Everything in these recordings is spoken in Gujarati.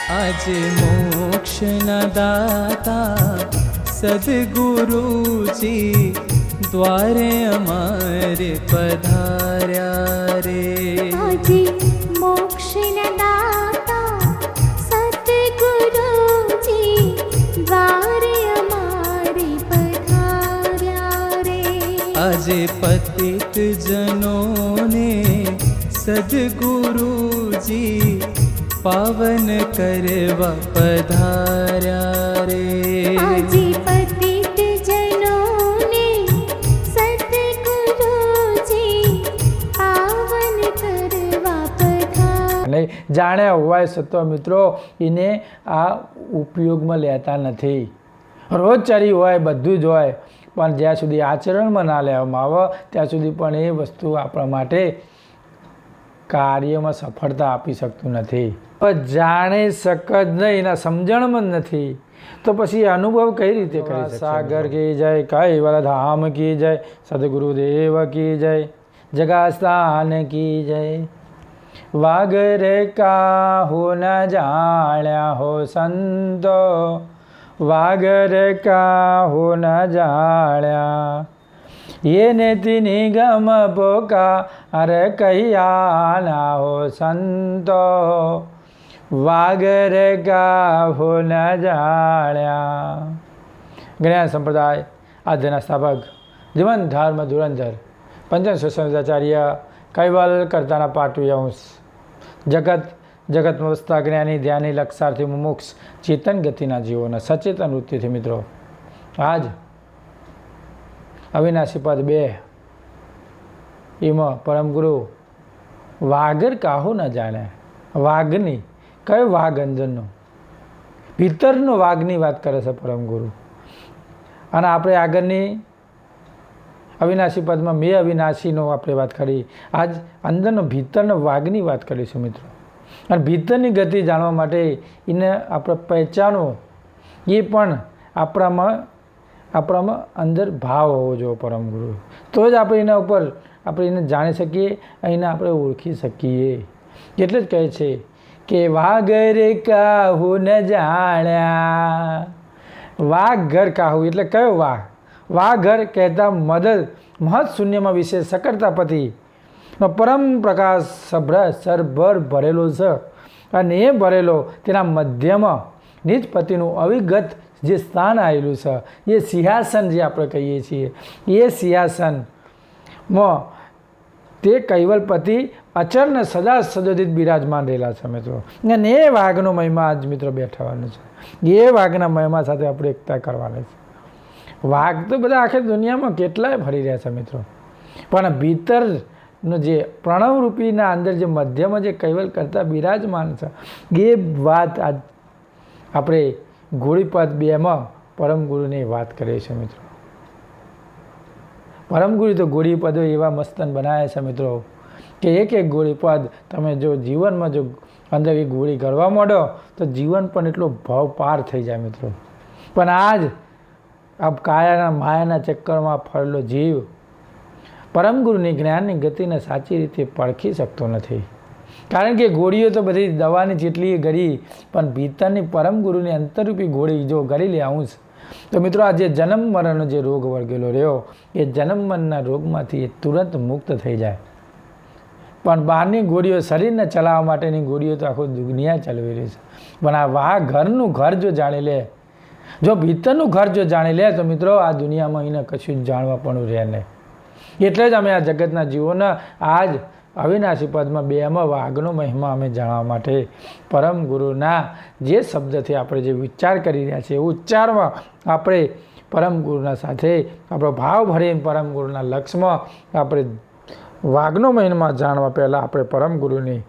आज मोक्ष न दाता सद्गुरुजी द्वारे अमारे पधार्या रे। आज मोक्ष न दाता सद्गुरुजी द्वारे अमारे पधार्या रे। आज पतित जनों ने सद्गुरुजी पावन करवा पधार्या रे। आज पतित जनों ने सद्गुरुजी पावन करवा पधार्या। जाने होवाय सत्व मित्रों इने आ उपयोगमां लेता नथी। रोजचारी होय बधुं ज होय पण ज्यां सुधी आचरणमां ना लेवामां आवे त्यां सुधी पण ए वस्तु आपणा माटे कार्यमां सफलता आपी शकતું નથી। પણ જાણે શકત નહીં એના સમજણમાં નથી તો પછી અનુભવ કઈ રીતે કરી શકે? સાગર કી જય, કૈવલ ધામ की जय, सदगुरुदेव की जय, जगास्थान की जय। वागर काहू न जाण्या हो संतो, वागर काहू न जाण्या। ये नेति निगम पोकार कहिया ना हो संतो, वागर काहू न जाण्या। ज्ञान संप्रदाय आद्यना स्थापक जीवन धर्म धुरंधर पंचम स्वसंचार्य कैवल करताना पाटवी अंश जगत जगत वसता ज्ञानी ध्यानी लक्षार्थी मुमुक्ष चेतन गतिना जीवोना सचेतन वृत्ति थी। मित्रों आज अविनाशी पद 2 एमां परम गुरु वागर काहू न जाणे। वाघनी कयो वाघ अंदरनो भीतरनो वाघनी वात करे छे परम गुरु। अने आपणे आगळनी अविनाशी पदमां मे अविनाशीनो आपणे वात करी, आज अंदरनो भीतरनो वाघनी वात करीशुं मित्रों। अने भीतरनी गति जाणवा माटे एने आपणे पहचानवो ए पण આપણામાં અંદર ભાવ હોવો જોઈએ પરમ ગુરુ, તો જ આપણે એના ઉપર આપણે એને જાણી શકીએ, એને આપણે ઓળખી શકીએ। એટલે જ કહે છે કે વાઘર કાહુ ન જાણ્યા। વાઘ ઘર કાહુ એટલે કયો વાઘ? વાઘ ઘર કહેતા મદદ મહદ શૂન્યમાં વિશે સકળતાપતિ પરમ પ્રકાશ સરભર ભરેલો છે અને એ ભરેલો તેના મધ્યમાં નિજ પતિનું અવિગત જે સ્થાન આવેલું છે એ સિંહાસન જે આપણે કહીએ છીએ એ સિંહાસનમાં તે કૈવલપતિ અચર ને સદા સદોદિત બિરાજમાન રહેલા છે મિત્રો। અને એ વાઘનો મહિમા આજ મિત્રો બેઠવાનો છે, એ વાઘના મહિમા સાથે આપણે એકતા કરવાની છે। વાઘ તો બધા આખી દુનિયામાં કેટલાય ફરી રહ્યા છે મિત્રો, પણ ભીતરનો જે પ્રણવરૂપીના અંદર જે મધ્યમાં જે કૈવલ કરતા બિરાજમાન છે એ વાત આજ આપણે ગોળીપદ 2 માં પરમ ગુરુની વાત કરીએ છીએ મિત્રો। પરમ ગુરુ તો ગોળીપદો એવા મસ્તન બનાવ્યા છે મિત્રો કે એક એક ગોળીપદ તમે જો જીવનમાં જો અંદર એ ગોળી કરવા માંડો તો જીવન પણ એટલો ભાવ પાર થઈ જાય મિત્રો। પણ આજ આ કાયાના માયાના ચક્કરમાં ફરેલો જીવ પરમ ગુરુની જ્ઞાનની ગતિને સાચી રીતે પડખી શકતો નથી। કારણ કે ગોળીઓ તો બધી દવાની જેટલી ગળી, પણ ભીતરની પરમ ગુરુની અંતરરૂપી ગોળી જો ગળી લે આવું તો મિત્રો આ જે જન્મ મરણનો જે રોગ વળગેલો રહ્યો એ જન્મ મરણના રોગમાંથી એ તુરંત મુક્ત થઈ જાય। પણ બહારની ગોળીઓ શરીરને ચલાવવા માટેની ગોળીઓ તો આખું દુનિયા ચલાવી રહી છે, પણ આ વાહ ઘરનું ઘર જો જાણી લે, જો ભીતરનું ઘર જો જાણી લે તો મિત્રો આ દુનિયામાં એને કશું જ જાણવા પણ રહે નહીં। એટલે જ અમે આ જગતના જીવોને આજ અવિનાશી પદમાં 2 માં વાઘનો મહિમા અમે જાણવા માટે પરમ ગુરુના જે શબ્દથી આપણે જે વિચાર કરી રહ્યા છીએ ઉચ્ચારમાં આપણે પરમ ગુરુના સાથે આપણો ભાવ ભરીને પરમ ગુરુના લક્ષ્યમાં આપણે વાઘનો મહિમા જાણવા પહેલાં આપણે પરમ ગુરુની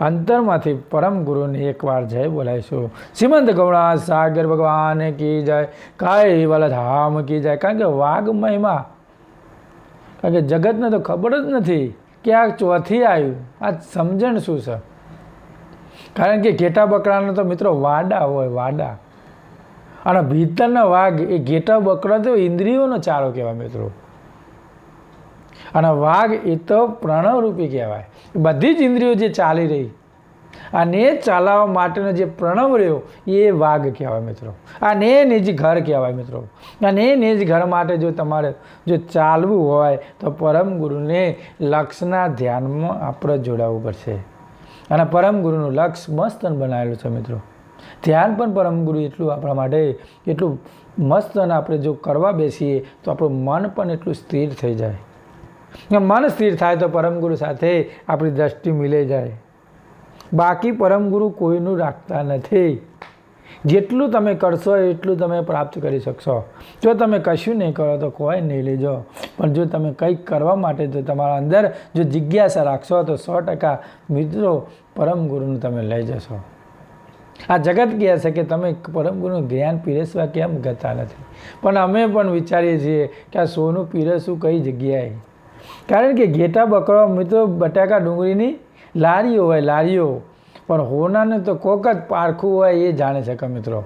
અંતરમાંથી પરમ ગુરુની એકવાર જય બોલાવીશું। શ્રીમંત ગૌણા સાગર ભગવાન કી જય, કૈવલ ધામ કી જય। કારણ કે વાઘ મહિમા, કારણ કે જગતને તો ખબર જ નથી કે આ ચોથી આવ્યું, આ સમજણ શું છે? કારણ કે ઘેટા બકરાનો તો મિત્રો વાડા હોય, વાડા, અને ભીતરના વાઘ એ ઘેટા બકરા તો ઇન્દ્રિયોનો ચારો કહેવાય મિત્રો। અને વાઘ એ તો પ્રણવરૂપી કહેવાય। બધી જ ઇન્દ્રિયો જે ચાલી રહી આ નેજ ચલાવવા માટેનો જે પ્રણવ રહ્યો એ વાઘ કહેવાય મિત્રો. આ ને નિજ ઘર કહેવાય મિત્રો. આ નિજ ઘર માટે જો તમારે જો ચાલવું હોય તો પરમ ગુરુને લક્ષના ધ્યાનમાં આપણે જોડાવવું પડશે. અને પરમ ગુરુનું લક્ષ મસ્ત બનાવેલું છે મિત્રો. ધ્યાન પણ પરમ ગુરુ એટલું આપણા માટે એટલું મસ્ત, અને આપણે જો કરવા બેસીએ તો આપણું મન પણ એટલું સ્થિર થઈ જાય. મન સ્થિર થાય તો પરમ ગુરુ સાથે આપણી દ્રષ્ટિ મિલાઈ જાય. બાકી પરમ ગુરુ કોઈનું રાખતા નથી. જેટલું તમે કરશો એટલું તમે પ્રાપ્ત કરી શકશો. જો તમે કશું નહીં કરો તો કોઈ નહીં લેજો, પણ જો તમે કંઈક કરવા માટે જો તમારા અંદર જો જિજ્ઞાસા રાખશો તો 100% મિત્રો પરમ ગુરુનું તમે લઈ જશો. આ જગત કહે છે કે તમે પરમ ગુરુનું જ્ઞાન પીરસવા કેમ ગતા નથી, પણ અમે પણ વિચારીએ છીએ કે આ સોનું પીરસવું કઈ જગ્યાએ. કારણ કે ઘેટા બકરો મિત્રો બટાકા ડુંગળીની લારીઓ હોય, લારીઓ, પણ હોનાને તો કોક જ પારખું હોય એ જાણી શકે મિત્રો.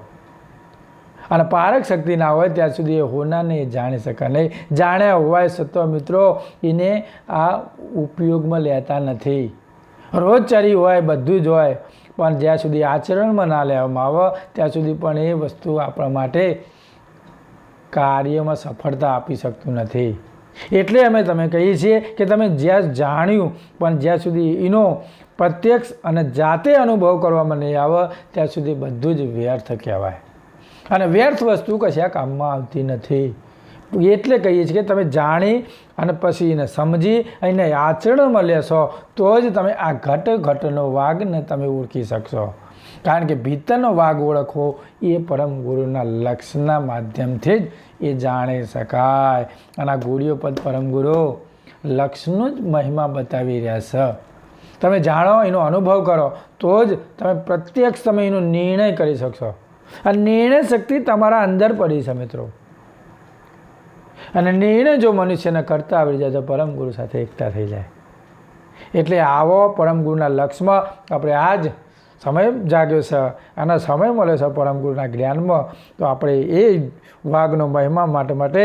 અને પારક શક્તિ ના હોય ત્યાં સુધી એ હોનાને એ જાણી શકે નહીં. જાણ્યા હોય છતાં મિત્રો એને આ ઉપયોગમાં લેતા નથી. રોજચરી હોય, બધું જ હોય, પણ જ્યાં સુધી આચરણમાં ના લેવામાં આવે ત્યાં સુધી પણ એ વસ્તુ આપણા માટે કાર્યમાં સફળતા આપી શકતું નથી. એટલે અમે તમે કહીએ છીએ કે તમે જ્યાં જાણ્યું પણ જ્યાં સુધી એનો પ્રત્યક્ષ અને જાતે અનુભવ કરવામાં નહીં આવે ત્યાં સુધી બધું જ વ્યર્થ કહેવાય. અને વ્યર્થ વસ્તુ કશા કામમાં આવતી નથી. એટલે કહીએ છીએ કે તમે જાણી અને પછી એને સમજી એને આચરણમાં લેશો તો જ તમે આ ઘટનો વાઘને તમે ઓળખી શકશો. કારણ કે ભીતરનો વાઘ ઓળખવો એ પરમ ગુરુના લક્ષના માધ્યમથી જ એ જાણી શકાય. અને આ ગુરુઓ પદ પરમ ગુરુ લક્ષનો જ મહિમા બતાવી રહ્યા છે. તમે જાણો, એનો અનુભવ કરો તો જ તમે પ્રત્યક્ષ તમે એનો નિર્ણય કરી શકશો. આ નિર્ણય શક્તિ તમારા અંદર પડી છે મિત્રો. અને નિર્ણય જો મનુષ્યને કરતા આવડી જાય તો પરમ ગુરુ સાથે એકતા થઈ જાય. એટલે આવો પરમ ગુરુના લક્ષમાં આપણે આજ સમય જાગ્યો છે, અને સમય મળે છે પરમ ગુરુના જ્ઞાનમાં, તો આપણે એ વાઘનો મહિમા માટે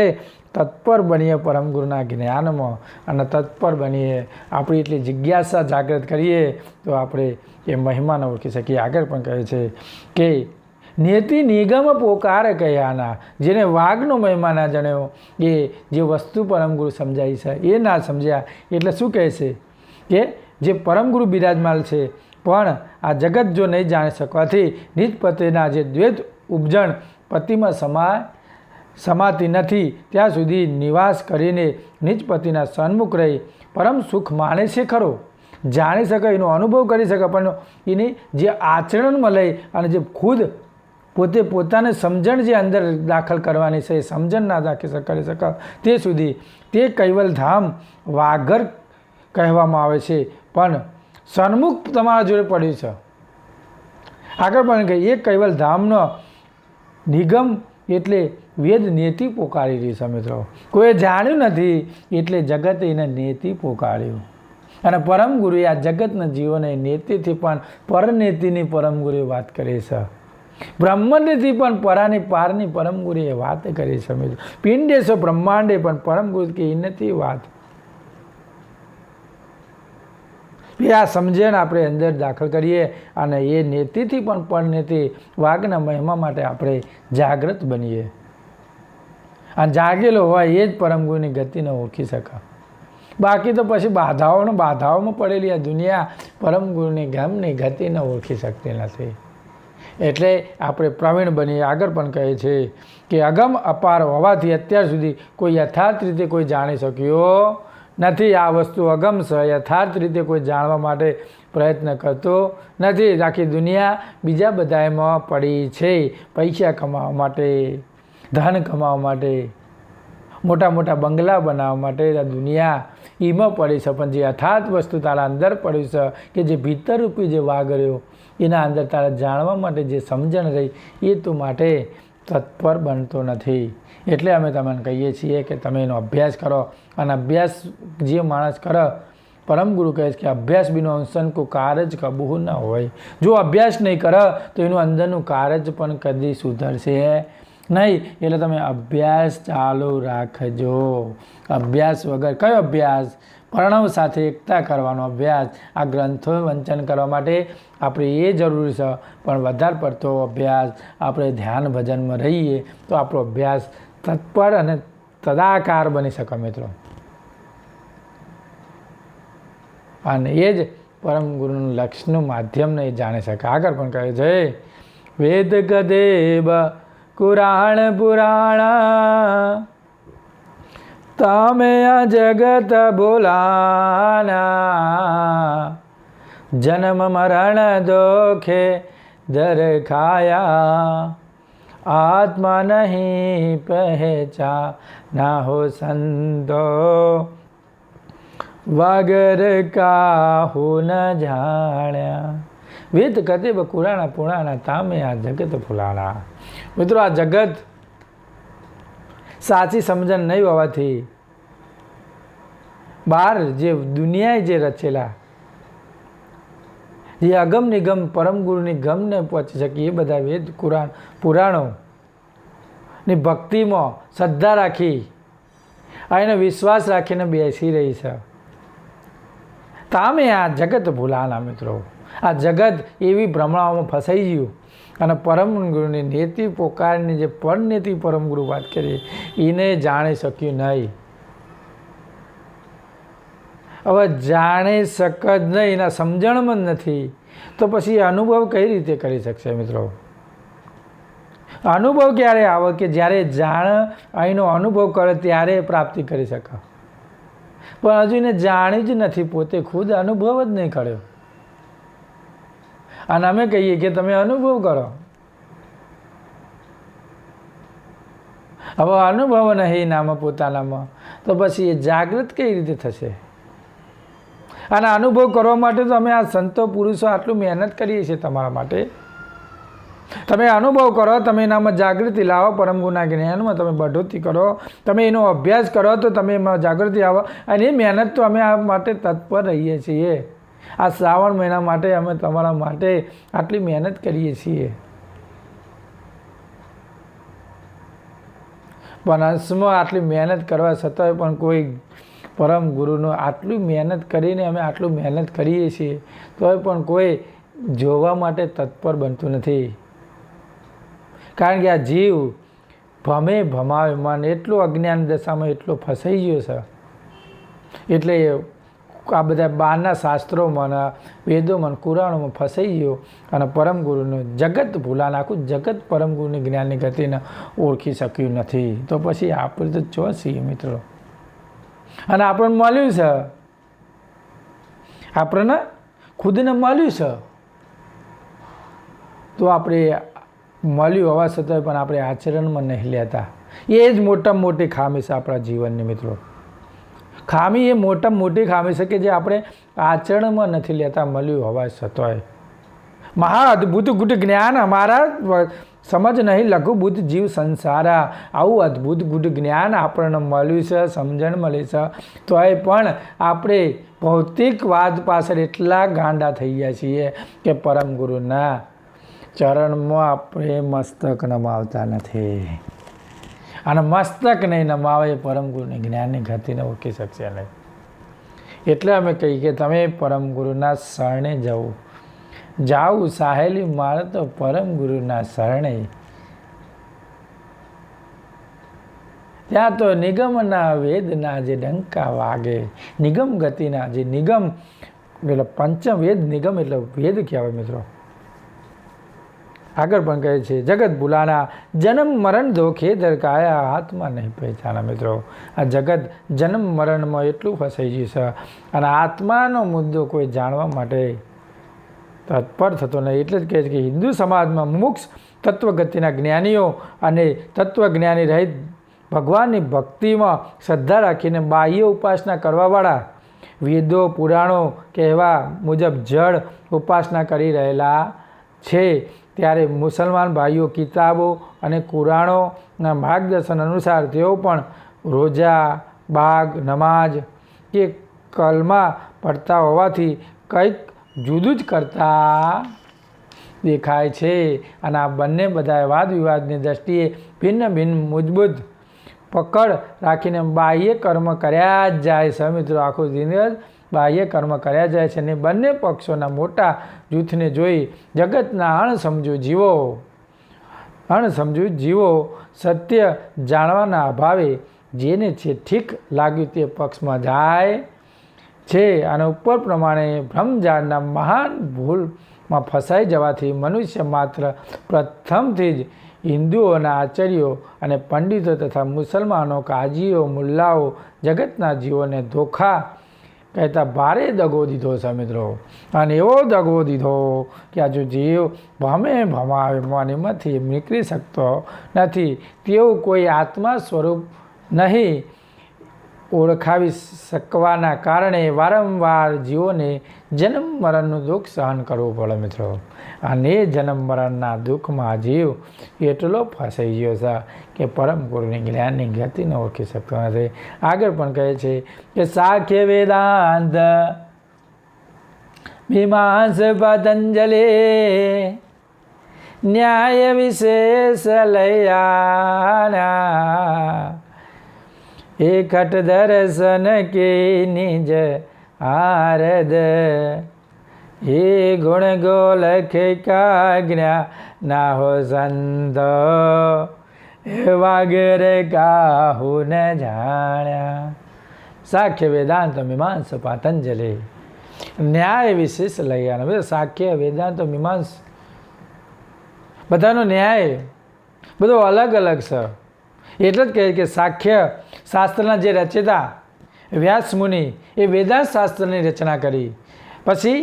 તત્પર બનીએ પરમ ગુરુના જ્ઞાનમાં, અને તત્પર બનીએ આપણી એટલી જિજ્ઞાસા જાગૃત કરીએ તો આપણે એ મહિમાને ઓળખી શકીએ. આગળ પણ કહે છે કે નેતિ નિગમ પોકાર કયાના, જેને વાઘનો મહિમા ના જાણ્યો એ જે વસ્તુ પરમ ગુરુ સમજાય છે એ ના સમજ્યા. એટલે શું કહે છે કે જે પરમ ગુરુ બિરાજમાન છે પણ આ જગત જો નહીં જાણી શકવાથી નિજ પતિના જે દ્વૈત ઉપજણ પતિમાં સમાતી નથી ત્યાં સુધી નિવાસ કરીને નિજ પતિના સન્મુખ રહી પરમ સુખ માણે છે ખરો. જાણી શકે, એનો અનુભવ કરી શકે, પણ એની જે આચરણમાં લઈ અને જે ખુદ પોતે પોતાને સમજણ જે અંદર દાખલ કરવાની છે એ સમજણ ના દાખલ કરી શકે તે સુધી તે કૈવલ ધામ વાઘર કહેવામાં આવે છે. પણ સન્મુખ તમારા જોડે પડ્યું છે. આગળ પણ કહે એ કૈવલ ધામનો નિગમ એટલે વેદ નેતિ પોકારી રહ્યું છે મિત્રો. કોઈ જાણ્યું નથી એટલે જગતે એને નેતિ પોકાર્યું. અને પરમ ગુરુએ આ જગતના જીવોને નેતિથી પણ પરનેતિની પરમ ગુરુએ વાત કરી છે. બ્રહ્માંડથી પણ પરાની પારની પરમ ગુરુએ વાત કરી છે મિત્રો. પિંડે છે બ્રહ્માંડે પણ પરમ ગુરુ કે એ નથી વાત. આ સમજણ આપણે અંદર દાખલ કરીએ અને એ નેતિથી પણ પરનેતિ વાઘના મહિમા માટે આપણે જાગૃત બનીએ. અને જાગેલો હોય એ જ પરમ ગુરુની ગતિને ઓળખી શકે. બાકી તો પછી બાધાઓમાં પડેલી આ દુનિયા પરમ ગુરુની ગમની ગતિને ઓળખી શકતી નથી. એટલે આપણે પ્રવીણ બનીએ. આગળ પણ કહે છે કે અગમ અપાર હોવાથી અત્યાર સુધી કોઈ યથાર્થ રીતે કોઈ જાણી શક્યો નથી. આ વસ્તુ અગમ છે, યથાર્થ રીતે કોઈ જાણવા માટે પ્રયત્ન કરતો નથી. આખી દુનિયા બીજા બધામાં પડી છે. પૈસા કમાવા માટે, ધન કમાવા માટે, મોટા મોટા બંગલા બનાવવા માટે આ દુનિયા એમાં પડી છે. પણ જે યથાર્થ વસ્તુ તારા અંદર પડી છે કે જે ભીતરરૂપી જે વાઘ રહ્યો એના અંદર તારા જાણવા માટે જે સમજણ રહી એ તું માટે તત્પર બનતો નથી. એટલે અમે તમને કહીએ છીએ કે તમે એનો અભ્યાસ કરો. અને અભ્યાસ જે માણસ કરે, પરમ ગુરુ કહે છે કે અભ્યાસ બિનો અંશન કો કારજ કબૂ ન હોય. જો અભ્યાસ નહીં કરે તો એનું અંદરનું કારજ પણ કદી સુધરશે નહીં. એટલે તમે અભ્યાસ ચાલુ રાખજો. અભ્યાસ વગર કયો અભ્યાસ? પ્રણવ સાથે એકતા કરવાનો અભ્યાસ, આ ગ્રંથો વંચન કરવા માટે આપણે એ જરૂરી છે. પણ વધારે પડતો અભ્યાસ આપણે ધ્યાન ભજનમાં રહીએ તો આપણો અભ્યાસ તત્પર અને તદાકાર બની શકે મિત્રો. અને એ જ પરમ ગુરુનું લક્ષ્યનું માધ્યમને એ જાણી શકે. આગળ પણ કહે છે વેદ ગદેબ કુરાણ પુરાણા તમે આ જગત બોલાના જન્મ મરણ દોખે દરખાયા આત્મા નહીં પહેચાના હો સંતો વગર કાહુ ન જાણ્યા. વેદ કદેબ કુરાણા પુરાણા તામે આ જગત ફુલાણા. મિત્રો આ જગત સાચી સમજણ નહીં હોવાથી બહાર જે દુનિયાએ જે રચેલા જે અગમ નિગમ પરમ ગુરુની ગમને પહોંચી શકે એ બધા વેદ કુરાણ પુરાણોની ભક્તિમાં શ્રદ્ધા રાખી એનો વિશ્વાસ રાખીને બેસી રહી છે. તામે આ જગત ભૂલાના. મિત્રો આ જગત એવી ભ્રમણાઓમાં ફસાઈ ગયું અને પરમ ગુરુની નીતિ પોકારની જે પરનીતિ પરમ ગુરુ વાત કરી એને જાણી શક્યું નહીં. હવે જાણી શક જ નહીં, એના સમજણમાં જ નથી તો પછી અનુભવ કઈ રીતે કરી શકશે મિત્રો? અનુભવ ક્યારે આવે કે જ્યારે જાણ અહીંનો અનુભવ કરે ત્યારે પ્રાપ્તિ કરી શકે. પણ હજુ એને જાણી જ નથી, પોતે ખુદ અનુભવ જ નહીં કર્યો અને અમે કહીએ કે તમે અનુભવ કરો. હવે અનુભવ નહીં નામાં પોતાનામાં તો પછી એ જાગૃત કઈ રીતે થશે? અને અનુભવ કરવા માટે તો અમે આ સંતો પુરુષો આટલું મહેનત કરીએ છીએ તમારા માટે. તમે અનુભવ કરો, તમે એનામાં જાગૃતિ લાવો, પરમ ગુરુના જ્ઞાનમાં તમે બઢોતી કરો, તમે એનો અભ્યાસ કરો તો તમે એમાં જાગૃતિ આવો. અને એ મહેનત તો અમે આ માટે તત્પર રહીએ છીએ. આ શ્રાવણ મહિના માટે અમે તમારા માટે આટલી મહેનત કરીએ છીએ. પણ અંશમાં આટલી મહેનત કરવા છતાંય પણ કોઈ પરમ ગુરુનો આટલી મહેનત કરીને અમે આટલું મહેનત કરીએ છીએ તોય પણ કોઈ જોવા માટે તત્પર બનતું નથી. કારણ કે આ જીવ ભમાવે મન એટલો અજ્ઞાન દશામાં એટલો ફસાઈ ગયો છે. એટલે આ બધા બહારના શાસ્ત્રોમાં વેદોમાં કુરાણોમાં ફસાઈ ગયો અને પરમ ગુરુનું જગત ભૂલાને આખું જગત પરમ ગુરુની જ્ઞાનની ગતિને ઓળખી શક્યું નથી. તો પછી આપણે તો ચો છીએ મિત્રો? અને આપણને મળ્યું છે, આપણને ખુદને મળ્યું છે તો આપણે મળ્યું હોવા છતાંય પણ આપણે આચરણમાં નહીં લેતા. એ જ મોટામાં મોટી ખામી છે આપણા જીવનની મિત્રો. ખામી એ મોટામાં મોટી ખામી છે કે જે આપણે આચરણમાં નથી લેતા મળ્યું હોવા છતાંય. મહા અદ્ભુત ગુટ જ્ઞાન અમારા સમજ નહીં લઘુ બુદ્ધ જીવ સંસારા. આવું અદ્ભુત ગુટ જ્ઞાન આપણને મળ્યું છે, સમજણ મળી છે તોય પણ આપણે ભૌતિકવાદ પાછળ એટલા ગાંડા થઈ ગયા છીએ કે પરમ ગુરુના ચરણમાં આપણે મસ્તક નમાવતા નથી. અને મસ્તક નહીં નમાવે એ પરમ ગુરુની જ્ઞાનની ગતિને ઓળખી શકશે નહીં. એટલે અમે કહીએ કે તમે પરમ ગુરુના શરણે જવું. જાવું સાહેલી મારે તો પરમ ગુરુના શરણે. ત્યાં તો નિગમના વેદના જે ડંકા વાગે, નિગમ ગતિના જે નિગમ એટલે પંચમ વેદ નિગમ એટલે વેદ કહેવાય મિત્રો. આગળ પણ કહે છે જગત ભૂલાના જન્મ મરણ ધોખે દરકાયા આત્મા નહીં પહેચાના. મિત્રો આ જગત જન્મ મરણમાં એટલું ફસાઈ ગયું છે અને આત્માનો મુદ્દો કોઈ જાણવા માટે તત્પર થતો નહીં. એટલે જ કહે છે કે હિન્દુ સમાજમાં મુમુક્ષ તત્વગતિના જ્ઞાનીઓ અને તત્વજ્ઞાની રહિત ભગવાનની ભક્તિમાં શ્રદ્ધા રાખીને બાહ્ય ઉપાસના કરવાવાળા વેદો પુરાણો કહેવા મુજબ જળ ઉપાસના કરી રહેલા છે. ત્યારે મુસલમાન ભાઈઓ કિતાબો અને કુરાણોના માર્ગદર્શન અનુસાર તેઓ પણ રોજા, બાગ, નમાજ કે કલમા પડતા હોવાથી કંઈક જુદું જ કરતા દેખાય છે. અને આ બંને બધા વાદ વિવાદની દ્રષ્ટિએ ભિન્ન ભિન્ન મૂળભૂત પકડ રાખીને બાહ્ય કર્મ કર્યા જ જાય છે મિત્રો. આખું દિવસ બાહ્ય કર્મ કર્યા જાય છે. અને બંને પક્ષોના મોટા જૂથને જોઈ જગતના અણસમજુ જીવો સત્ય જાણવાના અભાવે જેને છે ઠીક લાગ્યું તે પક્ષમાં જાય છે. અને ઉપર પ્રમાણે બ્રહ્મજાળના મહાન ભૂલમાં ફસાઈ જવાથી મનુષ્ય માત્ર પ્રથમથી જ હિન્દુઓના આચાર્યો અને પંડિતો તથા મુસલમાનો કાજીઓ મુલ્લાઓ જગતના જીવોને ધોખા કહેતા ભારે દગો દીધો છે મિત્રો. અને એવો દગો દીધો કે આ જો જીવ ભમાવેમાંથી નીકળી શકતો નથી, તેવું કોઈ આત્મા સ્વરૂપ નહીં ઓળખાવી શકવાના કારણે વારંવાર જીવોને જન્મ મરણનું દુઃખ સહન કરવું પડે મિત્રો. અને જન્મ મરણના દુઃખમાં જીવ એટલો ફસાઈ ગયો છે કે પરમ ગુરુની જ્ઞાનની ગતિને ઓળખી શકતો નથી. આગળ પણ કહે છે કે સાખ્ય વેદાંત મીમાંસ પતંજલિ ન્યાય વિશેષ લયાના એકટ દર્શન કે નિજ આરદ એ ગુણ ગોલખ કાજ્ઞા ના હો સંત વાગરે કાહુ ન જાણ્યા. સાખ્ય વેદાંત મીમાંસ પાતંજલિ ન્યાય વિશેષ લઈ બધા સાખ્ય વેદાંત મીમાંસ બધાનો ન્યાય બધો અલગ અલગ છે. એટલે જ કહે કે સાખ્ય શાસ્ત્રના જે રચેતા વ્યાસ મુનિ એ વેદાંત શાસ્ત્રની રચના કરી. પછી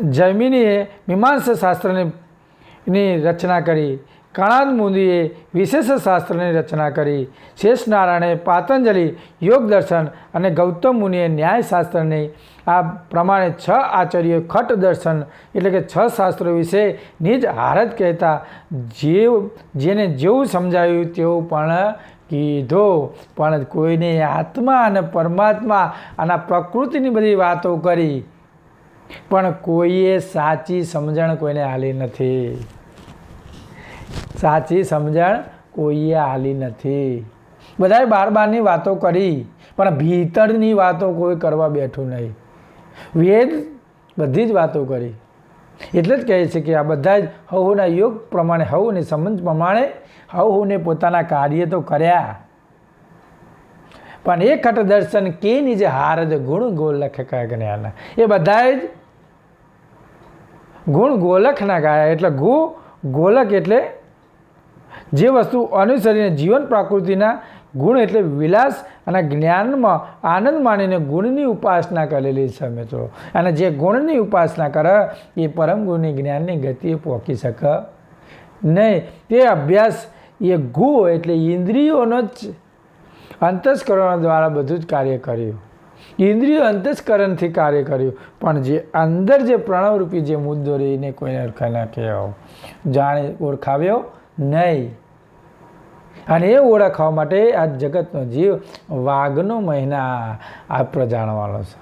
જૈમિનીએ મીમાંસા શાસ્ત્રની રચના કરી. કણાદ મુનિએ વિશેષ શાસ્ત્રની રચના કરી. શેષ નારાયણે પાતંજલિ યોગ દર્શન અને ગૌતમ મુનિએ ન્યાય શાસ્ત્રની આ પ્રમાણે 6 આચાર્યોએ ખટ દર્શન એટલે કે 6 શાસ્ત્રો વિશે નિજ હારત કહેતા જેને જેવું સમજાયું તેવું પણ કીધું. પણ કોઈને આત્મા અને પરમાત્મા અને પ્રકૃતિની બધી વાતો કરી, પણ કોઈએ સાચી સમજણ કોઈને આલી નથી. સાચી સમજણ કોઈએ આલી નથી. બધાએ બારની વાતો કરી, પણ ભીતરની વાતો કોઈ કરવા બેઠું નહીં. વેદ બધી જ વાતો કરી. એટલે જ કહે છે કે આ બધા જ હવના યોગ પ્રમાણે હવની સમજ પ્રમાણે હવને પોતાના કાર્ય તો કર્યા, પણ એ ખટ દર્શન કે નિજ હારદ ગુણ ગોલખ કા જ્ઞાન એ બધાએ જ ગુણ ગોલખના ગાયા. એટલે ગોલક એટલે જે વસ્તુ અનુસરીને જીવન પ્રકૃતિના ગુણ એટલે વિલાસ અને જ્ઞાનમાં આનંદ માણીને ગુણની ઉપાસના કરેલી છે મિત્રો. અને જે ગુણની ઉપાસના કરે એ પરમ ગુણની જ્ઞાનની ગતિએ પહોંચી શકે નહીં. તે અભ્યાસ એ ગુ એટલે ઇન્દ્રિયોનો જ અંતસ્કરણ દ્વારા બધું જ કાર્ય કર્યું. ઇન્દ્રિયો અંતસ્કરણથી કાર્ય કર્યું, પણ જે અંદર જે પ્રણવરૂપી જે મુદ્દો રહીને કોઈને જાણે ઓળખાવ્યો નહીં. અને એ ઓળખવા માટે આ જગતનો જીવ વાઘનો મહિના આપણે જાણવાનો છે.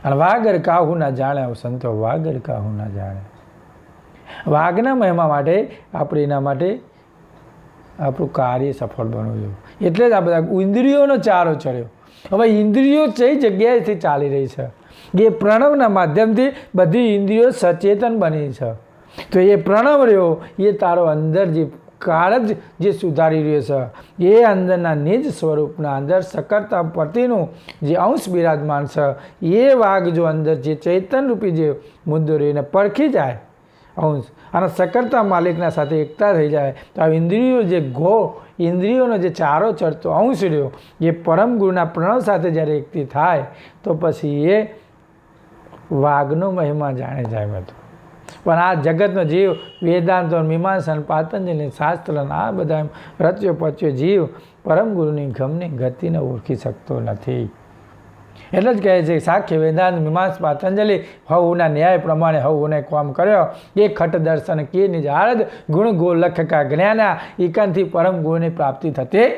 અને વાગર કાહુ ના જાણે સંતો વાગર કાહુ ના જાણે. વાઘના મહિમા માટે આપણે એના માટે આપણું કાર્ય સફળ બનવું જોઈએ. એટલે જ આ બધા ઇન્દ્રિયોનો ચારો ચડ્યો. હવે ઇન્દ્રિયો કઈ જગ્યાએથી ચાલી રહી છે? એ પ્રણવના માધ્યમથી બધી ઇન્દ્રિયો સચેતન બની છે. તો એ પ્રણવ રહ્યો એ તારો અંદર જે કાળ જે સુધારી રહ્યો છે, એ અંદરના નિજ સ્વરૂપના અંદર સકરતા પતિનું જે અંશ બિરાજમાન છે, એ વાઘ જો અંદર જે ચૈતનરૂપી જે મુદ્દો રહીને પરખી જાય અંશ અને સકરતા માલિકના સાથે એકતા થઈ જાય, તો આ ઇન્દ્રિયો જે ઇન્દ્રિયોનો જે ચારો ચડતો અંશ રહ્યો એ પરમ ગુરુના પ્રણવ સાથે જ્યારે એકથી થાય તો પછી એ વાઘનો મહિમા જાણે જાય મિત્રો. પણ આ જગતનો જીવ વેદાંતો મીમાંસા પાતંજલિ શાસ્ત્ર આ બધા રચ્યો પચ્યો જીવ પરમ ગુરુની ગમની ગતિને ઓળખી શકતો નથી. એટલે જ કહે છે સાખ્ય વેદાંત મીમાંસ પાતંજલિ હવના ન્યાય પ્રમાણે હવને કામ કર્યો. એ ખટ દર્શન કે નિજ આરદ ગુણ ગોલખ કા જ્ઞાના એકાંતથી પરમ ગુરુની પ્રાપ્તિ થતી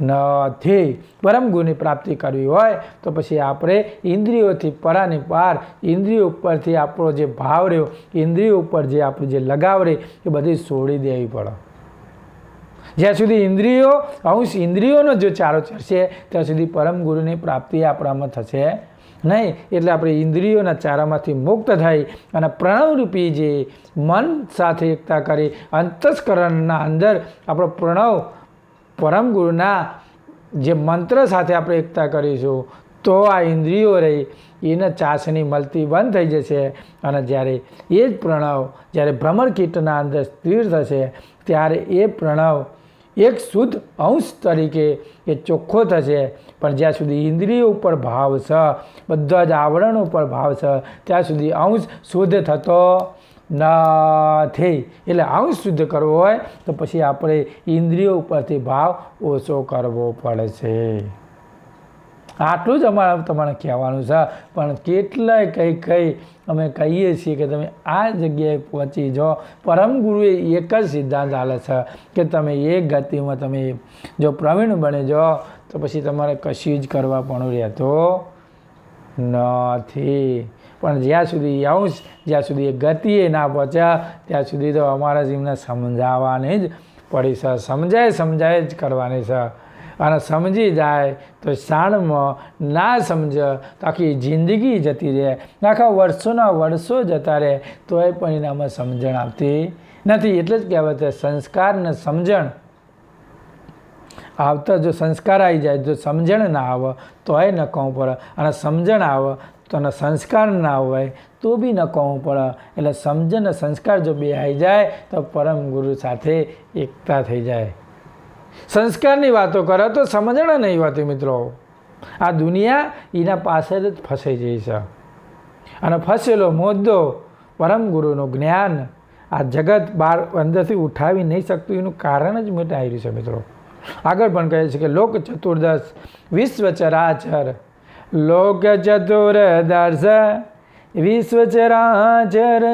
નથી. પરમ ગુરુની પ્રાપ્તિ કરવી હોય તો પછી આપણે ઇન્દ્રિયોથી પરાની પાર, ઇન્દ્રિયો ઉપરથી આપણો જે ભાવ રહ્યો, ઇન્દ્રિયો ઉપર જે આપણું જે લગાવ રહે એ બધી છોડી દેવી પડે. જ્યાં સુધી ઇન્દ્રિયો અંશ ઇન્દ્રિયોનો જો ચારો ચડશે ત્યાં સુધી પરમ ગુરુની પ્રાપ્તિ આપણામાં થશે નહીં. એટલે આપણે ઇન્દ્રિયોના ચારામાંથી મુક્ત થઈ અને પ્રણવરૂપી જે મન સાથે એકતા કરી અંતસ્કરણના અંદર આપણો પ્રણવ પરમ ગુરુના જે મંત્ર સાથે આપણે એકતા કરીશું તો આ ઇન્દ્રિયો રહી એને ચાસણી મળતી બંધ થઈ જશે. અને જ્યારે એ જ પ્રણવ જ્યારે ભ્રમરકીટના અંદર સ્થિર થશે ત્યારે એ પ્રણવ એક શુદ્ધ અંશ તરીકે એ ચોખ્ખો થશે. પણ જ્યાં સુધી ઇન્દ્રિયો ઉપર ભાવ છે, બધા જ આવરણો ઉપર ભાવ છે, ત્યાં સુધી અંશ શુદ્ધ થતો નથી. એટલે અંશ શુદ્ધ કરવો હોય તો પછી આપણે ઇન્દ્રિયો ઉપરથી ભાવ ઓછો કરવો પડે છે. આટલું જ અમારે તમારે કહેવાનું છે. પણ કેટલાય કઈ અમે કહીએ છીએ કે તમે આ જગ્યાએ પહોંચી જાઓ. પરમ ગુરુએ એક જ સિદ્ધાંત આલે છે કે તમે એક ગતિમાં તમે જો પ્રવીણ બની જાઓ તો પછી તમારે કશું જ કરવા પણ રહેતો નથી. પણ જ્યાં સુધી અંશ, જ્યાં સુધી એ ગતિએ ના પહોંચ્યા ત્યાં સુધી તો અમારા જીવને સમજાવવાની જ પડી છે. સમજાય જ કરવાની છે. અને સમજી જાય તો શાણમાં, ના સમજ તો આખી જિંદગી જતી રહે, આખા વર્ષોના વર્ષો જતા રહે તો એ પણ એનામાં સમજણ આવતી નથી. એટલે જ કહેવાય છે સંસ્કાર ને સમજણ આવતા જો સંસ્કાર આવી જાય, જો સમજણ ના આવે તો એ નકામું પડે, અને સમજણ આવે તો અને સંસ્કાર ના હોય તો બી નકામું પડે. એટલે સમજણ અને સંસ્કાર જો બે આવી જાય તો પરમ ગુરુ સાથે એકતા થઈ જાય. સંસ્કારની વાતો કરે તો સમજણ નહીં હોતી મિત્રો. આ દુનિયા એના પાસે જ ફસાઈ જાય છે. અને ફસેલો મુદ્દો પરમ ગુરુનું જ્ઞાન આ જગત બહાર અંદરથી ઉઠાવી નહીં શકતું એનું કારણ જ મિટાઈ રહ્યું છે મિત્રો. આગળ પણ કહે છે કે લોક ચતુર્દશ વિશ્વ ચરાચર, લોક ચતુર્દશ વિશ્વ ચરાચર,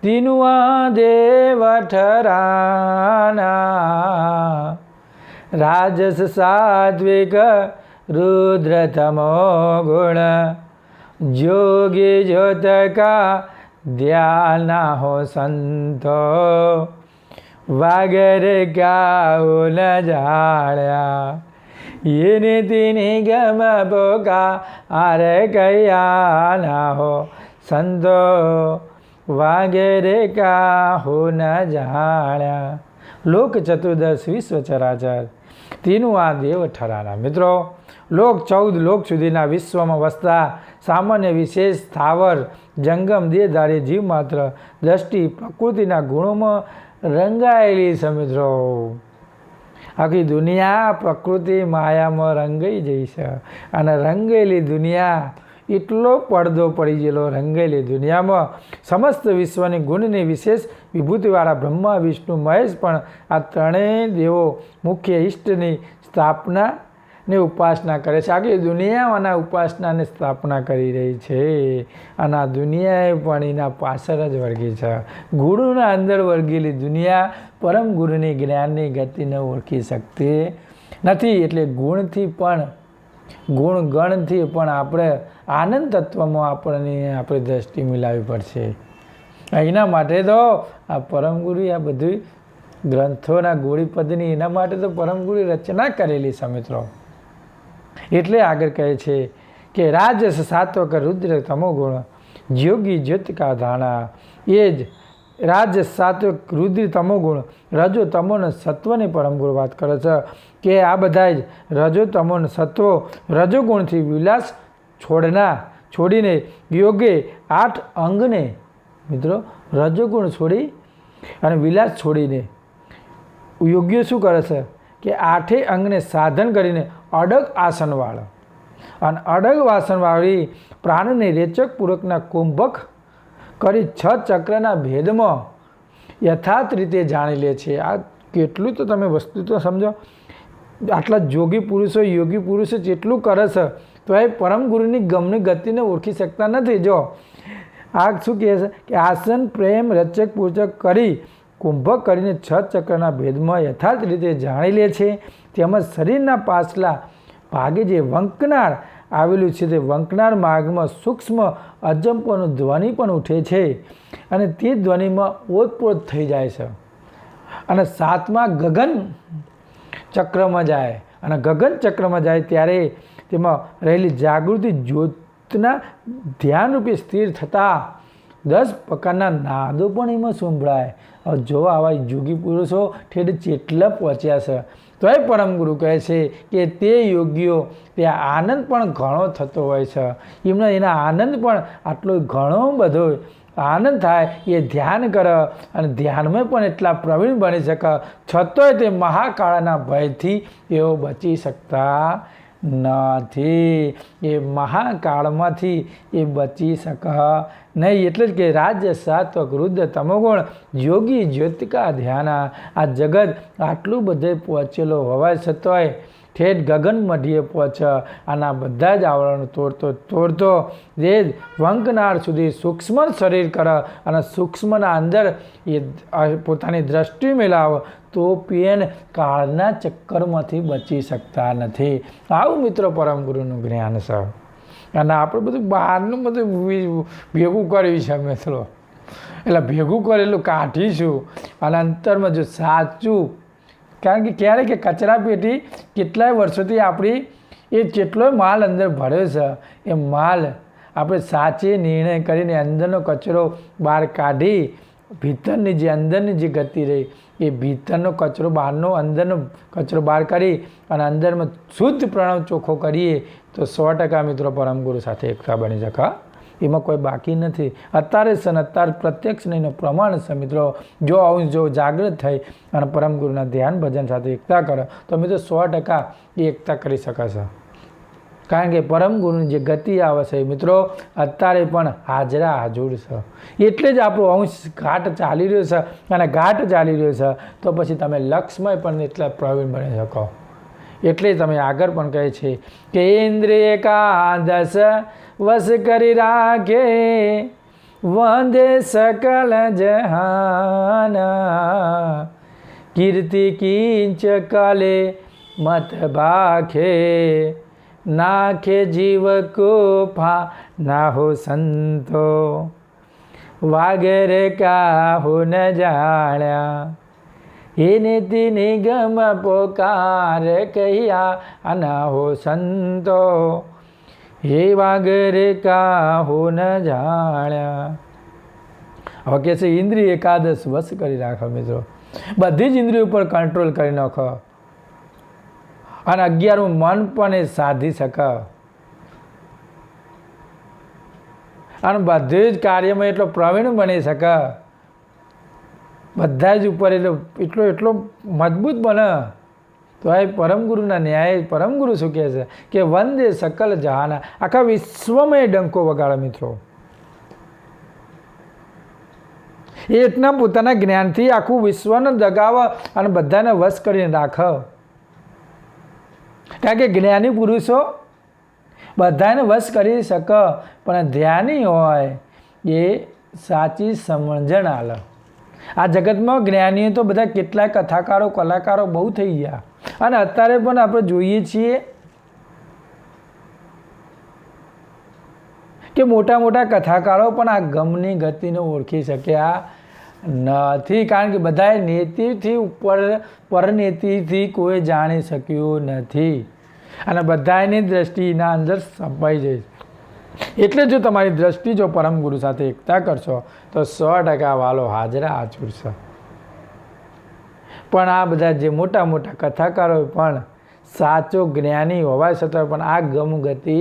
તીનું આ દેવ ઠરાના, રાજસ સાત્વિક रुद्र तमो गुण जोगी ज्योत का ध्यान हो संतो वगैरे क्या न जाड़्या ये नीति निगम बोका अरे कया ना हो संतो वगैरे का हो न जाड़्या लोक चतुर्दश विश्व चराचर तीनों आ देव ठराना। मित्रों लोक 14 लोक सुधीना विश्वમાં વસતા સામાન્ય વિશેષ સ્થાવર જંગમ દેહધારી જીવ માત્ર દ્રષ્ટિ પ્રકૃતિના ગુણોમાં રંગાયેલી છે। મિત્રો આખી દુનિયા પ્રકૃતિ માયામાં રંગાઈ જઈ છે અને રંગેલી દુનિયા એટલો પડદો પડી ગયેલો રંગેલી દુનિયામાં સમસ્ત વિશ્વની ગુણની વિશેષ વિભૂતિવાળા બ્રહ્મા વિષ્ણુ મહેશ પણ આ ત્રણેય દેવો મુખ્ય ઈષ્ટની સ્થાપના ને ઉપાસના કરે છે। આખી દુનિયામાંના ઉપાસનાની સ્થાપના કરી રહી છે અને આ દુનિયાએ પણ એના પાછળ જ વળગી છે। ગુરુના અંદર વળગેલી દુનિયા પરમ ગુરુની જ્ઞાનની ગતિને ઓળખી શકતી નથી। એટલે ગુણથી પણ ગુણ ગણથી પણ આપણે આનંદ તત્વમાં આપણી દ્રષ્ટિ મિલાવવી પડશે। એના માટે તો આ પરમ ગુરુએ આ બધું ગ્રંથોના ગોળીપદની એના માટે તો પરમ ગુરુએ રચના કરેલી છે। મિત્રો એટલે આગળ કહે છે કે રાજસ સાત્વક રુદ્ર તમો ગુણ યોગી જ્યોત કા ધાણા। એ જ રાજસ સાત્વક રુદ્ર તમો ગુણ રજો તમો ને સત્વની પરમ ગુરુ વાત કરે છે કે આ બધા જ રજો તમો ને સત્વો રજોગુણથી વિલાસ છોડીને યોગે 8 અંગને મિત્રો રજોગુણ છોડી અને વિલાસ છોડીને યોગ્ય શું કરે છે કે 8 અંગને સાધન કરીને અડગ આસનવાળા અને અડગ આસનવાળી પ્રાણને રેચકપૂર્વકના કુંભક કરી 6 ચક્રના ભેદમાં યથાર્થ રીતે જાણી લે છે। આ કેટલું તો તમે વસ્તુ તો સમજો। આટલા યોગી પુરુષો જેટલું કરે છે તો એ પરમ ગુરુની ગમની ગતિને ઓળખી શકતા નથી। જો આ શું કહે છે કે આસન પ્રેમ રચક પૂજક કરી કુંભક કરીને 6 ચક્રના ભેદમાં યથાર્થ રીતે જાણી લે છે. તેમજ શરીરના પાછલા ભાગે જે વંકનાર આવેલું છે તે વંકનાર માર્ગમાં સૂક્ષ્મ અજંપોનું ધ્વનિ પણ ઉઠે છે અને તે ધ્વનિમાં ઓતપ્રોત થઈ જાય છે અને 7મા ગગન ચક્રમાં જાય અને ગગન ચક્રમાં જાય ત્યારે તેમાં રહેલી જાગૃતિ જ્યોતના ધ્યાનરૂપે સ્થિર થતાં 10 પ્રકારના નાદો પણ એમાં સંભળાય. હવે જો આવા યોગી પુરુષો ઠેઠ જેટલા પહોંચ્યા છે તોય પરમ ગુરુ કહે છે કે તે યોગીઓ ત્યાં આનંદ પણ ઘણો થતો હોય છે. એના આનંદ પણ આટલો ઘણો બધો આનંદ થાય એ ધ્યાન કરે અને ધ્યાનમાં પણ એટલા પ્રવીણ બની શકે છતાંય તે મહાકાળના ભયથી એઓ બચી શકતા નથી. એ મહાકાળમાંથી એ બચી શકે નહીં. એટલે જ કે રાજ્ય સાત્વક રુદ્ર તમોગુણ યોગી જ્યોતિકા ધ્યાન આ જગત આટલું બધે પહોંચેલો હોવા છતાંય ઠેઠ ગગન મધ્યે પહોંચે. આના બધા જ આવરણ તોડતો જે વંકનાર સુધી સૂક્ષ્મ શરીર કરે અને સૂક્ષ્મના અંદર એ પોતાની દ્રષ્ટિ મેળવે તો પેન કાળના ચક્કરમાંથી બચી શકતા નથી. આવું મિત્રો પરમ ગુરુનું જ્ઞાન છે. અને આપણે બધું બહારનું બધું ભેગું કર્યું છે મિત્રો, એટલે ભેગું કરેલું કાઢીશું અને અંતરમાં જો સાચું, કારણ કે ક્યારે કે કચરા પેટી કેટલાય વર્ષોથી આપણી એ જેટલો માલ અંદર ભર્યો છે એ માલ આપણે સાચે નિર્ણય કરીને અંદરનો કચરો બહાર કાઢી ભીતરની જે અંદરની જે ગતિ રહી એ ભીતરનો કચરો બહારનો અંદરનો કચરો બહાર કરી અને અંદરમાં શુદ્ધ પ્રણવ ચોખ્ખો કરીએ તો 100% મિત્રો પરમગુરુ સાથે એકતા બની શકે. એમાં કોઈ બાકી નથી. અત્યારે છે ને અત્યારે પ્રત્યક્ષ નહીં પ્રમાણ છે મિત્રો. જો આવું જો જાગૃત થઈ અને પરમગુરુના ધ્યાન ભજન સાથે એકતા કરે તો મિત્રો 100% એ એકતા કરી શકે છે. કારણ કે પરમગુરુની જે ગતિ આવે છે મિત્રો અત્યારે પણ હાજરા હાજુર છે. એટલે જ આપણો અંશ ઘાટ ચાલી રહ્યો છે અને ઘાટ ચાલી રહ્યો છે તો પછી તમે લક્ષ્યમાં પણ એટલા પ્રવીણ બની શકો. એટલે તમે આગળ પણ કહે છે કે ઇન્દ્રિય એકાદશ વશ કરી રાખે વંદે સકલ જહાન કીર્તિ કિંચ કલે મત ભાખે નાખે જીવ કો ફા ના હો સંતો વાગર કાહુ ન જાણ્યા એને તે નિગમ પોકાર કહ્યા અના હો સંતો હે વાગર કાહુ ન જાણ્યા. હવે કે છે ઇન્દ્રિય એકાદશ વશ કરી રાખો મિત્રો. બધી જ ઇન્દ્રિયો ઉપર કંટ્રોલ કરી નાખો અને 11મું મન પણ એ સાધી શકે અને બધે જ કાર્યમાં એટલો પ્રવીણ બની શકે. બધા જ ઉપર એટલો મજબૂત બને. તો એ પરમગુરુના ન્યાય પરમગુરુ શું કહે છે કે વંદે સકલ જહાન આખા વિશ્વમાં એ ડંકો વગાડે મિત્રો. એ એટલા પોતાના જ્ઞાનથી આખું વિશ્વને દગાવે અને બધાને વશ કરીને રાખે. કારણ કે જ્ઞાની પુરુષો બધાને વશ કરી શકે પણ ધ્યાની હોય એ સાચી સમજણ આલે. આ જગતમાં જ્ઞાનીઓ તો બધા કેટલાય કથાકારો કલાકારો બહુ થઈ ગયા અને અત્યારે પણ આપણે જોઈએ છીએ કે મોટા મોટા કથાકારો પણ આ ગમની ગતિને ઓળખી શક્યા નથી. કારણ કે બધાએ નેતિથી ઉપર પરનેતિથી કોઈ જાણી શક્યું નથી અને બધાની દ્રષ્ટિના અંદર સપાઈ જાય. એટલે જો તમારી દ્રષ્ટિ જો પરમગુરુ સાથે એકતા કરશો તો 100% વાલો હાજરા હાજર છે. પણ આ બધા જે મોટા મોટા કથાકારો પણ સાચો જ્ઞાની હોવા છતાં પણ આ ગમગતિ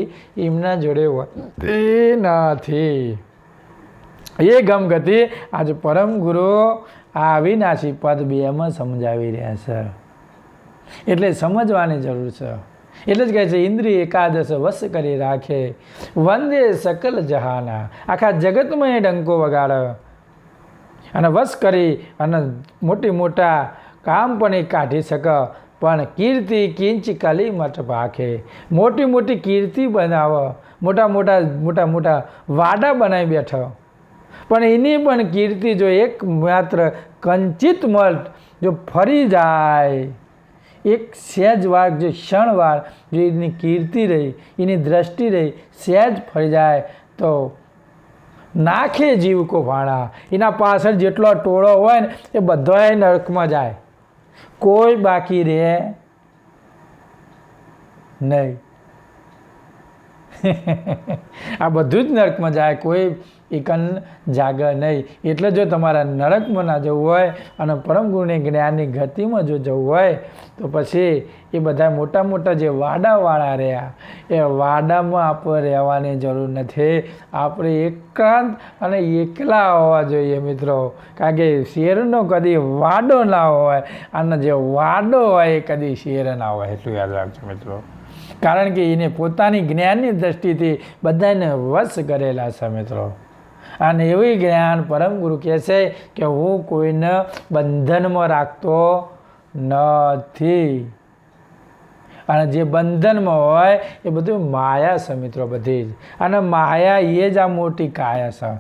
એમના જોડે હોતી નથી. એ ગમગતિ આજે પરમગુરુ આ અવિનાશી પદ 2માં સમજાવી રહ્યા છે. એટલે સમજવાની જરૂર છે. એટલે જ કહે છે ઇન્દ્રિય એકાદશ વશ કરી રાખે વંદે સકલ જહાના આખા જગતમાં એ ડંકો વગાડે અને વશ કરી અને મોટા કામ પણ એ કાઢી શકે. પણ કીર્તિ કિંચ કલી મત ભાખે મોટી કીર્તિ બનાવે મોટા વાડા બનાવી બેઠો પણ એની પણ કીર્તિ જો એક માત્ર કંચિત મળ જો ફરી જાય, એક સહેજ વાર જો ક્ષણવાર જો એની કીર્તિ રહી, એની દ્રષ્ટિ રહી, સહેજ ફરી જાય તો નાખે જીવ કો ભાણા, એના પાછળ જેટલો ટોળો હોય ને એ બધાય નરકમાં જાય, કોઈ બાકી રહે નહીં. આ બધું જ નરકમાં જાય, કોઈ એકન જાગે નહીં. એટલે જો તમારા નરકમાં ના જવું હોય અને પરમ ગુરુની જ્ઞાનની ગતિમાં જો જવું હોય તો પછી એ બધા મોટા મોટા જે વાડાવાળા રહ્યા એ વાડામાં આપણે રહેવાની જરૂર નથી. આપણે એકાંત અને એકલા હોવા જોઈએ મિત્રો. કારણ કે શેરનો કદી વાડો ના હોય અને જે વાડો હોય એ કદી શેર ના હોય, એટલું યાદ રાખજો મિત્રો. કારણ કે એને પોતાની જ્ઞાનની દ્રષ્ટિથી બધાને વશ કરેલા છે મિત્રો. અને એવું જ્ઞાન પરમ ગુરુ કહે છે કે હું કોઈને બંધનમાં રાખતો નથી. અને જે બંધનમાં હોય એ બધું માયા છે મિત્રો, બધી જ. અને માયા એ જ આ મોટી કાયા છે.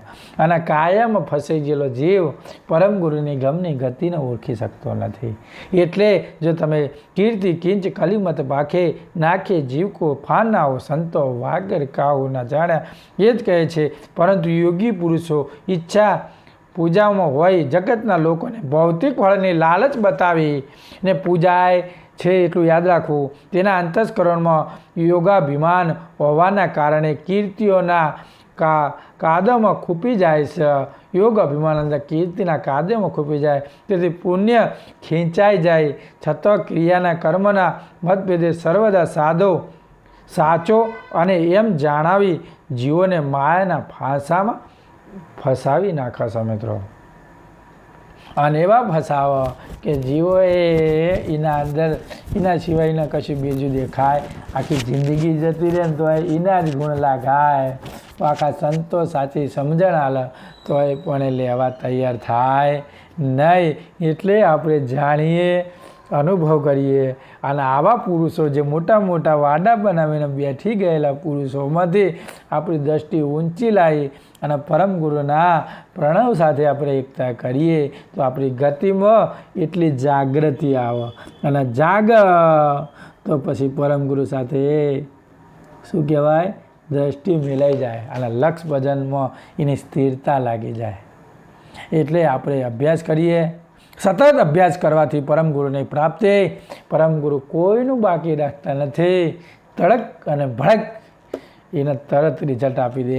અને કાયામાં ફસાઈ ગયેલો જીવ પરમ ગુરુની ગમની ગતિને ઓળખી શકતો નથી. એટલે જો તમે કીર્તિ કિંચ કલીમત ભાખે નાખે જીવ કો ફાનાઓ સંતો વાગર કાહુ ના જાણ્યા, એ જ કહે છે. પરંતુ યોગી પુરુષો ઈચ્છા પૂજામાં હોય જગતના લોકોને ભૌતિક ફળની લાલચ બતાવી ને પૂજાય છે, એટલું યાદ રાખવું. તેના અંતસ્કરણમાં યોગાભિમાન હોવાના કારણે કીર્તિઓના કાદમાં ખૂપી જાય છે. યોગ અભિમાન અંદર કીર્તિના કાદમાં ખૂપી જાય, તેથી પુણ્ય ખેંચાઈ જાય. છતાં ક્રિયાના કર્મના મતભેદે સર્વદા સાચો અને એમ જાણાવી જીવોને માયાના ફાંસામાં ફસાવી નાખશે મિત્રો. અને એવા ફસાવો કે જીવોએ એના અંદર એના સિવાયના કશું બીજું દેખાય, આખી જિંદગી જતી રહે ને તો એના જ ગુણ લાગાય. આખા સંતો સાચી સમજણ હાલે તો એ પણ લેવા તૈયાર થાય નહીં. એટલે આપણે જાણીએ, અનુભવ કરીએ. અને આવા પુરુષો જે મોટા મોટા વાડા બનાવીને બેઠી ગયેલા પુરુષોમાંથી આપણી દ્રષ્ટિ ઊંચી લાવી અને પરમ ગુરુના પ્રણવ સાથે આપણે એકતા કરીએ તો આપણી ગતિમાં એટલી જાગૃતિ આવે. અને જાગ તો પછી પરમ ગુરુ સાથે શું કહેવાય, દ્રષ્ટિ મિલાઈ જાય અને લક્ષ ભજનમાં એની સ્થિરતા લાગી જાય. એટલે આપણે અભ્યાસ કરીએ. સતત અભ્યાસ કરવાથી પરમ ગુરુની પ્રાપ્તિ. પરમ ગુરુ કોઈનું બાકી રાખતા નથી. તડક અને ભડક એને તરત રિઝલ્ટ આપી દે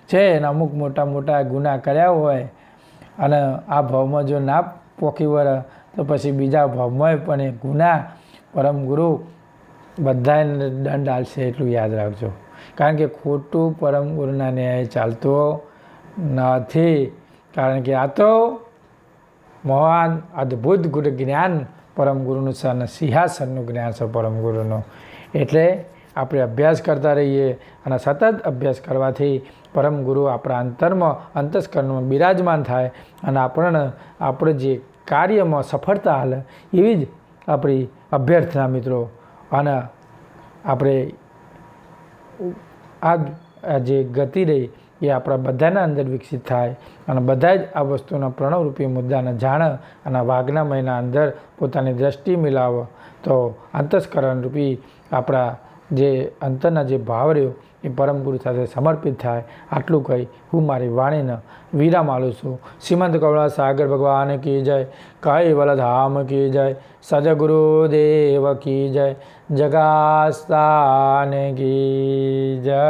છે. એને અમુક મોટા મોટા ગુના કર્યા હોય અને આ ભાવમાં જો ના પોકી વળે તો પછી બીજા ભાવમાં પણ એ ગુના પરમ ગુરુ બધાને દંડ આપશે, એટલું યાદ રાખજો. કારણ કે ખોટું પરમ ગુરુના ન્યાય ચાલતો નથી. કારણ કે આ તો મહાન અદ્ભુત ગુરુ જ્ઞાન પરમ ગુરુનું છે અને સિંહાસનનું જ્ઞાન છે પરમ ગુરુનું. એટલે આપણે અભ્યાસ કરતા રહીએ અને સતત અભ્યાસ કરવાથી પરમ ગુરુ આપણા અંતરમાં અંતસ્કરણમાં બિરાજમાન થાય અને આપણે જે કાર્યમાં સફળતા હાલે એવી જ આપણી અભ્યર્થના મિત્રો. અને આપણે આ જે ગતિ રહી એ આપણા બધાના અંદર વિકસિત થાય અને બધા જ આ વસ્તુના પ્રણવરૂપી મુદ્દાને જાણે અને વાઘના મહિના અંદર પોતાની દ્રષ્ટિ મિલાવે તો અંતસ્કરણ રૂપી આપણા જે અંતરના જે ભાવ રહ્યો એ પરમ ગુરુ સાથે સમર્પિત થાય. આટલું કહી હું મારી વાણીને વિરામ આલું છું. શ્રીમંત કરુણા સાગર ભગવાન કી જય, કૈવલ ધામ કી જય, સદગુરુદેવ કી જય, જગાસ્થાન કી જય.